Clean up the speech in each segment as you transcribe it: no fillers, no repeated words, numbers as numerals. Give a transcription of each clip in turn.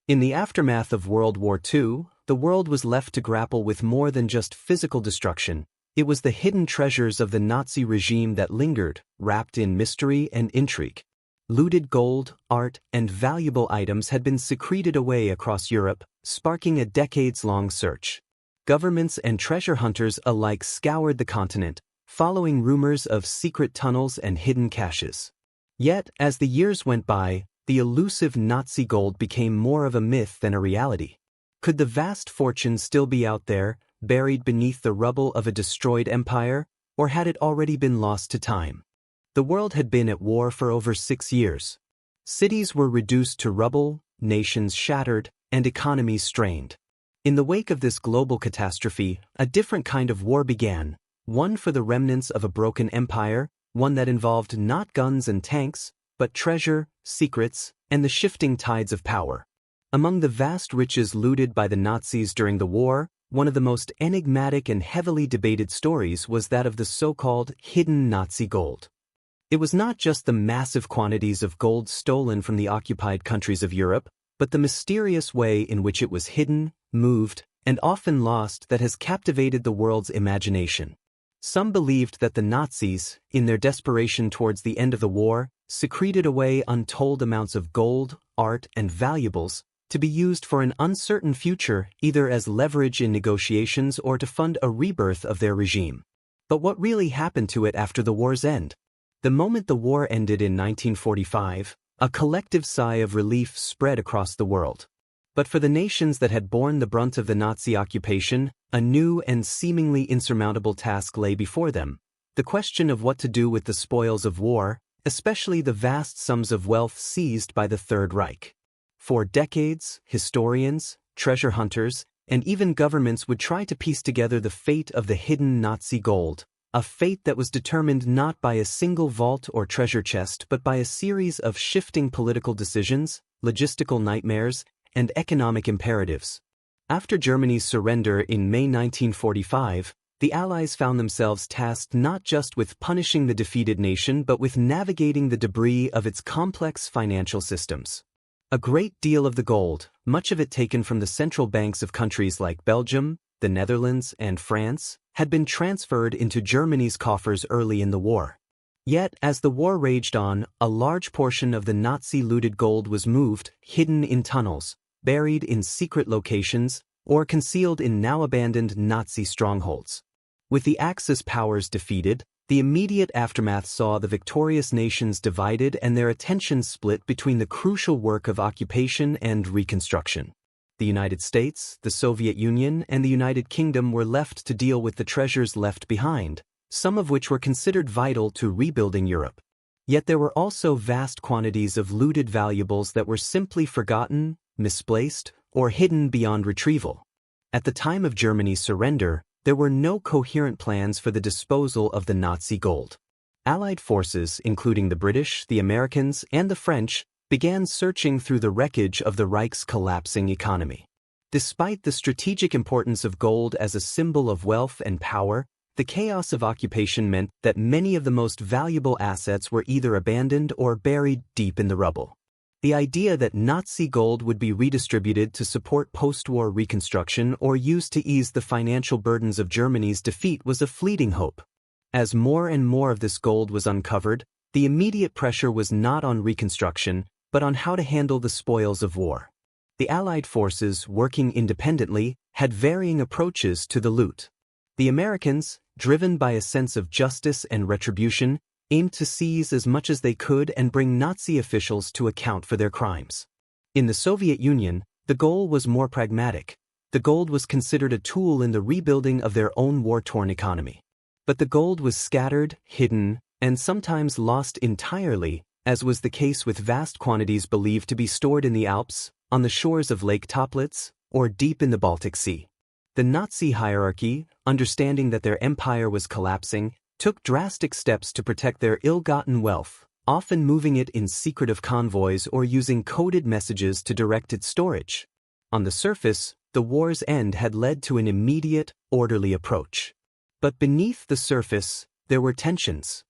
In the aftermath of World War II, the world was left to grapple with more than just physical destruction. It was the hidden treasures of the Nazi regime that lingered, wrapped in mystery and intrigue. Looted gold, art, and valuable items had been secreted away across Europe, sparking a decades-long search. Governments and treasure hunters alike scoured the continent, following rumors of secret tunnels and hidden caches. Yet, as the years went by, the elusive Nazi gold became more of a myth than a reality. Could the vast fortune still be out there, buried beneath the rubble of a destroyed empire, or had it already been lost to time? The world had been at war for over 6 years. Cities were reduced to rubble, nations shattered, and economies strained. In the wake of this global catastrophe, a different kind of war began, one for the remnants of a broken empire, one that involved not guns and tanks, but treasure, secrets, and the shifting tides of power. Among the vast riches looted by the Nazis during the war, one of the most enigmatic and heavily debated stories was that of the so-called hidden Nazi gold. It was not just the massive quantities of gold stolen from the occupied countries of Europe, but the mysterious way in which it was hidden, moved, and often lost that has captivated the world's imagination. Some believed that the Nazis, in their desperation towards the end of the war, secreted away untold amounts of gold, art, and valuables to be used for an uncertain future, either as leverage in negotiations or to fund a rebirth of their regime. But what really happened to it after the war's end? The moment the war ended in 1945, a collective sigh of relief spread across the world. But for the nations that had borne the brunt of the Nazi occupation, a new and seemingly insurmountable task lay before them: the question of what to do with the spoils of war, especially the vast sums of wealth seized by the Third Reich. For decades, historians, treasure hunters, and even governments would try to piece together the fate of the hidden Nazi gold, a fate that was determined not by a single vault or treasure chest but by a series of shifting political decisions, logistical nightmares, and economic imperatives. After Germany's surrender in May 1945, the Allies found themselves tasked not just with punishing the defeated nation but with navigating the debris of its complex financial systems. A great deal of the gold, much of it taken from the central banks of countries like Belgium, the Netherlands, and France, had been transferred into Germany's coffers early in the war. Yet, as the war raged on, a large portion of the Nazi-looted gold was moved, hidden in tunnels, buried in secret locations, or concealed in now-abandoned Nazi strongholds. With the Axis powers defeated, the immediate aftermath saw the victorious nations divided and their attention split between the crucial work of occupation and reconstruction. The United States, the Soviet Union, and the United Kingdom were left to deal with the treasures left behind, some of which were considered vital to rebuilding Europe. Yet there were also vast quantities of looted valuables that were simply forgotten, misplaced, or hidden beyond retrieval. At the time of Germany's surrender, there were no coherent plans for the disposal of the Nazi gold. Allied forces, including the British, the Americans, and the French, began searching through the wreckage of the Reich's collapsing economy. Despite the strategic importance of gold as a symbol of wealth and power, the chaos of occupation meant that many of the most valuable assets were either abandoned or buried deep in the rubble. The idea that Nazi gold would be redistributed to support post-war reconstruction or used to ease the financial burdens of Germany's defeat was a fleeting hope. As more and more of this gold was uncovered, the immediate pressure was not on reconstruction, but on how to handle the spoils of war. The Allied forces, working independently, had varying approaches to the loot. The Americans, driven by a sense of justice and retribution, aimed to seize as much as they could and bring Nazi officials to account for their crimes. In the Soviet Union, the goal was more pragmatic. The gold was considered a tool in the rebuilding of their own war-torn economy. But the gold was scattered, hidden, and sometimes lost entirely, as was the case with vast quantities believed to be stored in the Alps, on the shores of Lake Toplitz, or deep in the Baltic Sea. The Nazi hierarchy, understanding that their empire was collapsing, took drastic steps to protect their ill-gotten wealth, often moving it in secretive convoys or using coded messages to direct its storage. On the surface, the war's end had led to an immediate, orderly approach. But beneath the surface, there were tensions.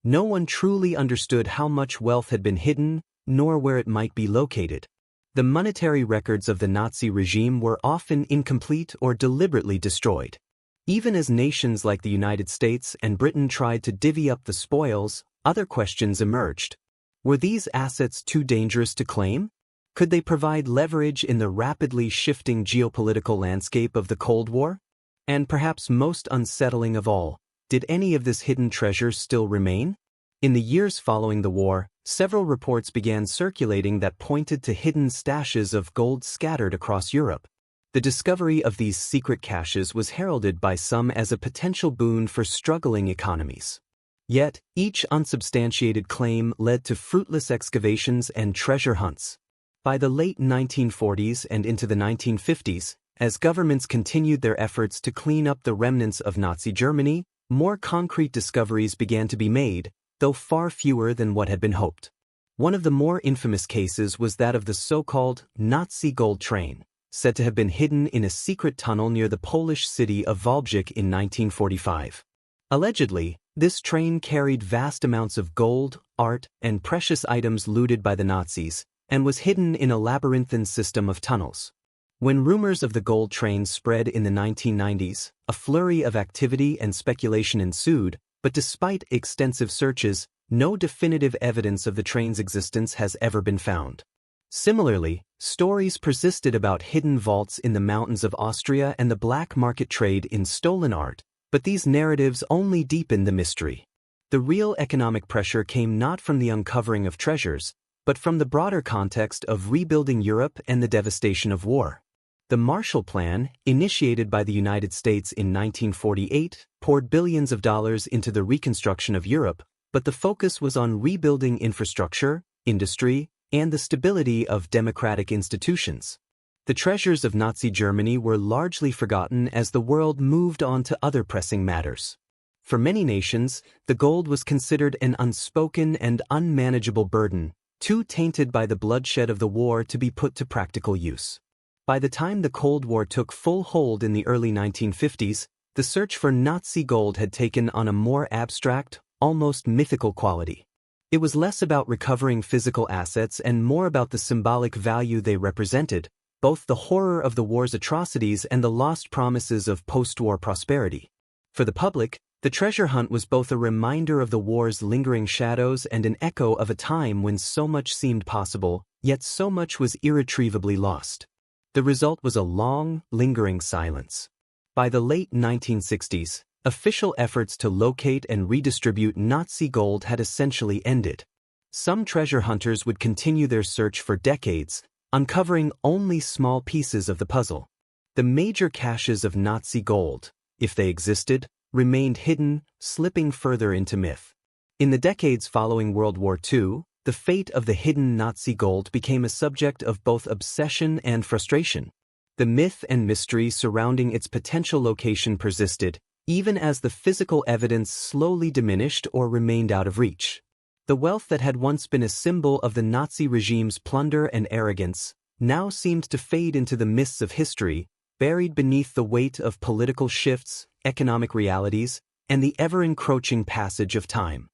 No one truly understood how much wealth had been hidden, nor where it might be located. The monetary records of the Nazi regime were often incomplete or deliberately destroyed. Even as nations like the United States and Britain tried to divvy up the spoils, other questions emerged. Were these assets too dangerous to claim? Could they provide leverage in the rapidly shifting geopolitical landscape of the Cold War? And perhaps most unsettling of all, did any of this hidden treasure still remain? In the years following the war, several reports began circulating that pointed to hidden stashes of gold scattered across Europe. The discovery of these secret caches was heralded by some as a potential boon for struggling economies. Yet, each unsubstantiated claim led to fruitless excavations and treasure hunts. By the late 1940s and into the 1950s, as governments continued their efforts to clean up the remnants of Nazi Germany, more concrete discoveries began to be made, though far fewer than what had been hoped. One of the more infamous cases was that of the so-called Nazi gold train, said to have been hidden in a secret tunnel near the Polish city of Wałbrzych in 1945. Allegedly, this train carried vast amounts of gold, art, and precious items looted by the Nazis, and was hidden in a labyrinthine system of tunnels. When rumors of the gold train spread in the 1990s, a flurry of activity and speculation ensued, but despite extensive searches, no definitive evidence of the train's existence has ever been found. Similarly, stories persisted about hidden vaults in the mountains of Austria and the black market trade in stolen art, but these narratives only deepened the mystery. The real economic pressure came not from the uncovering of treasures, but from the broader context of rebuilding Europe and the devastation of war. The Marshall Plan, initiated by the United States in 1948, poured billions of dollars into the reconstruction of Europe, but the focus was on rebuilding infrastructure, industry, and the stability of democratic institutions. The treasures of Nazi Germany were largely forgotten as the world moved on to other pressing matters. For many nations, the gold was considered an unspoken and unmanageable burden, too tainted by the bloodshed of the war to be put to practical use. By the time the Cold War took full hold in the early 1950s, the search for Nazi gold had taken on a more abstract, almost mythical quality. It was less about recovering physical assets and more about the symbolic value they represented, both the horror of the war's atrocities and the lost promises of post-war prosperity. For the public, the treasure hunt was both a reminder of the war's lingering shadows and an echo of a time when so much seemed possible, yet so much was irretrievably lost. The result was a long, lingering silence. By the late 1960s, official efforts to locate and redistribute Nazi gold had essentially ended. Some treasure hunters would continue their search for decades, uncovering only small pieces of the puzzle. The major caches of Nazi gold, if they existed, remained hidden, slipping further into myth. In the decades following World War II, the fate of the hidden Nazi gold became a subject of both obsession and frustration. The myth and mystery surrounding its potential location persisted, even as the physical evidence slowly diminished or remained out of reach. The wealth that had once been a symbol of the Nazi regime's plunder and arrogance now seemed to fade into the mists of history, buried beneath the weight of political shifts, economic realities, and the ever-encroaching passage of time.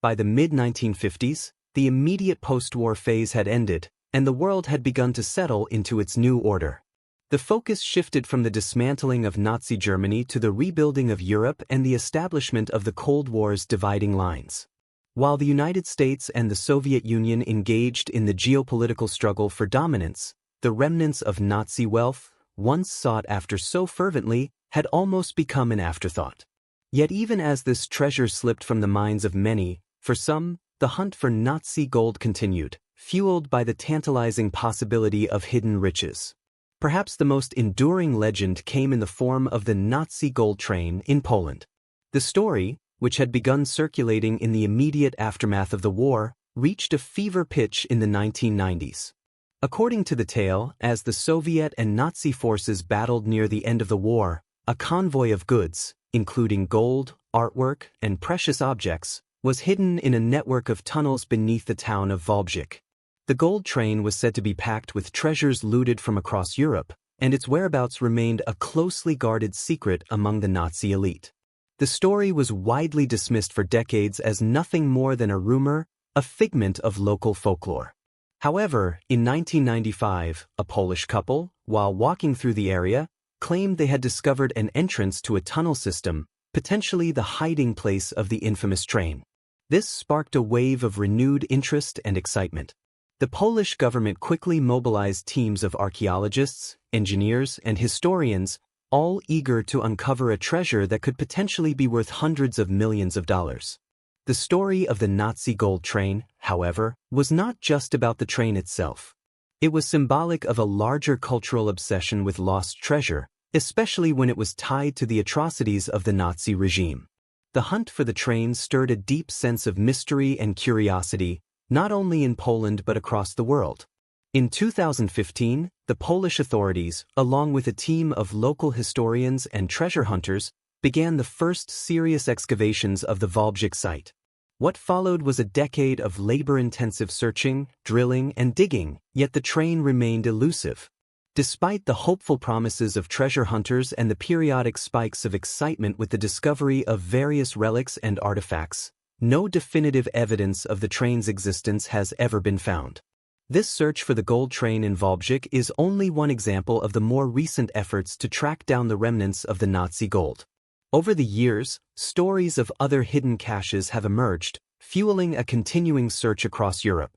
By the mid-1950s, the immediate post-war phase had ended, and the world had begun to settle into its new order. The focus shifted from the dismantling of Nazi Germany to the rebuilding of Europe and the establishment of the Cold War's dividing lines. While the United States and the Soviet Union engaged in the geopolitical struggle for dominance, the remnants of Nazi wealth, once sought after so fervently, had almost become an afterthought. Yet even as this treasure slipped from the minds of many, for some, the hunt for Nazi gold continued, fueled by the tantalizing possibility of hidden riches. Perhaps the most enduring legend came in the form of the Nazi gold train in Poland. The story, which had begun circulating in the immediate aftermath of the war, reached a fever pitch in the 1990s. According to the tale, as the Soviet and Nazi forces battled near the end of the war, a convoy of goods, including gold, artwork, and precious objects, was hidden in a network of tunnels beneath the town of Wałbrzych. The gold train was said to be packed with treasures looted from across Europe, and its whereabouts remained a closely guarded secret among the Nazi elite. The story was widely dismissed for decades as nothing more than a rumor, a figment of local folklore. However, in 1995, a Polish couple, while walking through the area, claimed they had discovered an entrance to a tunnel system, potentially the hiding place of the infamous train. This sparked a wave of renewed interest and excitement. The Polish government quickly mobilized teams of archaeologists, engineers, and historians, all eager to uncover a treasure that could potentially be worth hundreds of millions of dollars. The story of the Nazi gold train, however, was not just about the train itself. It was symbolic of a larger cultural obsession with lost treasure, especially when it was tied to the atrocities of the Nazi regime. The hunt for the train stirred a deep sense of mystery and curiosity, not only in Poland but across the world. In 2015, the Polish authorities, along with a team of local historians and treasure hunters, began the first serious excavations of the Wałbrzych site. What followed was a decade of labor-intensive searching, drilling, and digging, yet the train remained elusive. Despite the hopeful promises of treasure hunters and the periodic spikes of excitement with the discovery of various relics and artifacts, no definitive evidence of the train's existence has ever been found. This search for the gold train in Wałbrzych is only one example of the more recent efforts to track down the remnants of the Nazi gold. Over the years, stories of other hidden caches have emerged, fueling a continuing search across Europe.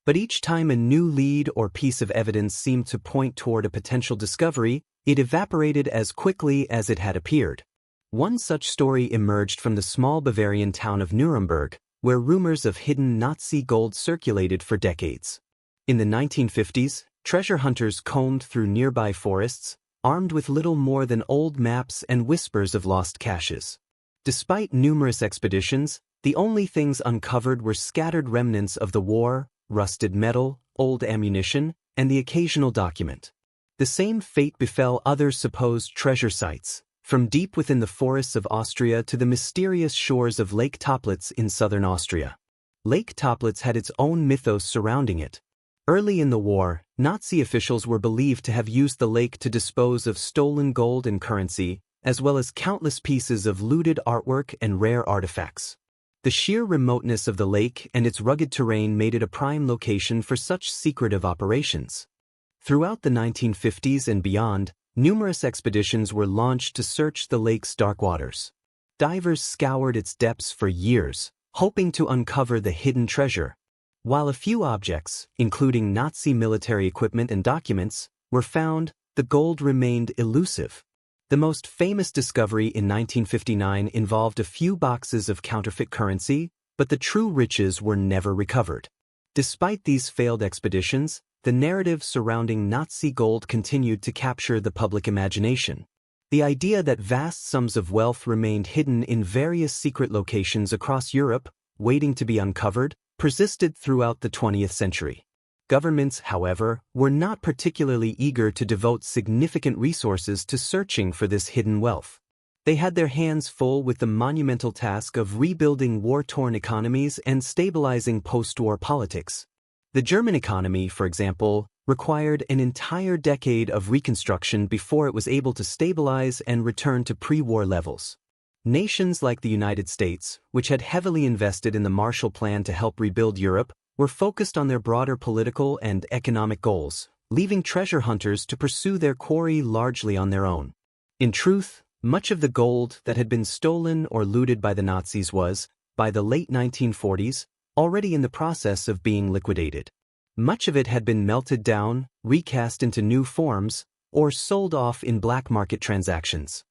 But each time a new lead or piece of evidence seemed to point toward a potential discovery, it evaporated as quickly as it had appeared. One such story emerged from the small Bavarian town of Nuremberg, where rumors of hidden Nazi gold circulated for decades. In the 1950s, treasure hunters combed through nearby forests, armed with little more than old maps and whispers of lost caches. Despite numerous expeditions, the only things uncovered were scattered remnants of the war, rusted metal, old ammunition, and the occasional document. The same fate befell other supposed treasure sites, from deep within the forests of Austria to the mysterious shores of Lake Toplitz in southern Austria. Lake Toplitz had its own mythos surrounding it. Early in the war, Nazi officials were believed to have used the lake to dispose of stolen gold and currency, as well as countless pieces of looted artwork and rare artifacts. The sheer remoteness of the lake and its rugged terrain made it a prime location for such secretive operations. Throughout the 1950s and beyond, numerous expeditions were launched to search the lake's dark waters. Divers scoured its depths for years, hoping to uncover the hidden treasure. While a few objects, including Nazi military equipment and documents, were found, the gold remained elusive. The most famous discovery in 1959 involved a few boxes of counterfeit currency, but the true riches were never recovered. Despite these failed expeditions, the narrative surrounding Nazi gold continued to capture the public imagination. The idea that vast sums of wealth remained hidden in various secret locations across Europe, waiting to be uncovered, persisted throughout the 20th century. Governments, however, were not particularly eager to devote significant resources to searching for this hidden wealth. They had their hands full with the monumental task of rebuilding war-torn economies and stabilizing post-war politics. The German economy, for example, required an entire decade of reconstruction before it was able to stabilize and return to pre-war levels. Nations like the United States, which had heavily invested in the Marshall Plan to help rebuild Europe, were focused on their broader political and economic goals, leaving treasure hunters to pursue their quarry largely on their own. In truth, much of the gold that had been stolen or looted by the Nazis was, by the late 1940s, already in the process of being liquidated. Much of it had been melted down, recast into new forms, or sold off in black market transactions.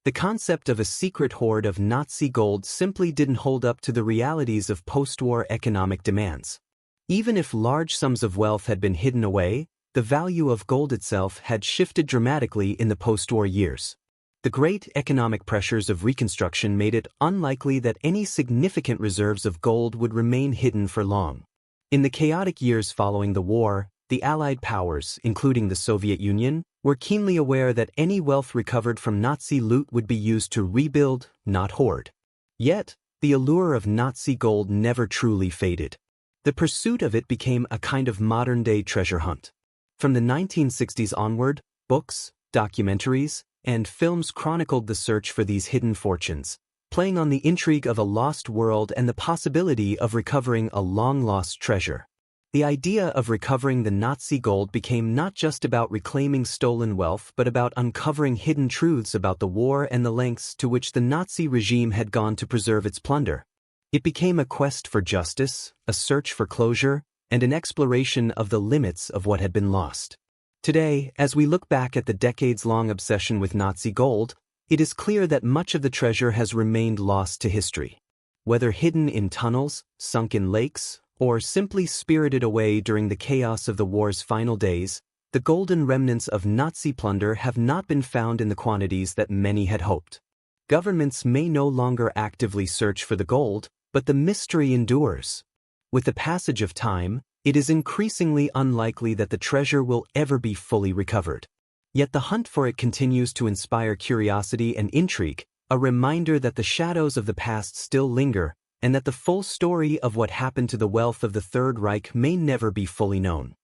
The concept of a secret hoard of Nazi gold simply didn't hold up to the realities of post-war economic demands. Even if large sums of wealth had been hidden away, the value of gold itself had shifted dramatically in the post-war years. The great economic pressures of Reconstruction made it unlikely that any significant reserves of gold would remain hidden for long. In the chaotic years following the war, the Allied powers, including the Soviet Union, were keenly aware that any wealth recovered from Nazi loot would be used to rebuild, not hoard. Yet, the allure of Nazi gold never truly faded. The pursuit of it became a kind of modern-day treasure hunt. From the 1960s onward, books, documentaries, and films chronicled the search for these hidden fortunes, playing on the intrigue of a lost world and the possibility of recovering a long-lost treasure. The idea of recovering the Nazi gold became not just about reclaiming stolen wealth but about uncovering hidden truths about the war and the lengths to which the Nazi regime had gone to preserve its plunder. It became a quest for justice, a search for closure, and an exploration of the limits of what had been lost. Today, as we look back at the decades-long obsession with Nazi gold, it is clear that much of the treasure has remained lost to history. Whether hidden in tunnels, sunk in lakes, or simply spirited away during the chaos of the war's final days, the golden remnants of Nazi plunder have not been found in the quantities that many had hoped. Governments may no longer actively search for the gold, but the mystery endures. With the passage of time, it is increasingly unlikely that the treasure will ever be fully recovered. Yet the hunt for it continues to inspire curiosity and intrigue, a reminder that the shadows of the past still linger, and that the full story of what happened to the wealth of the Third Reich may never be fully known.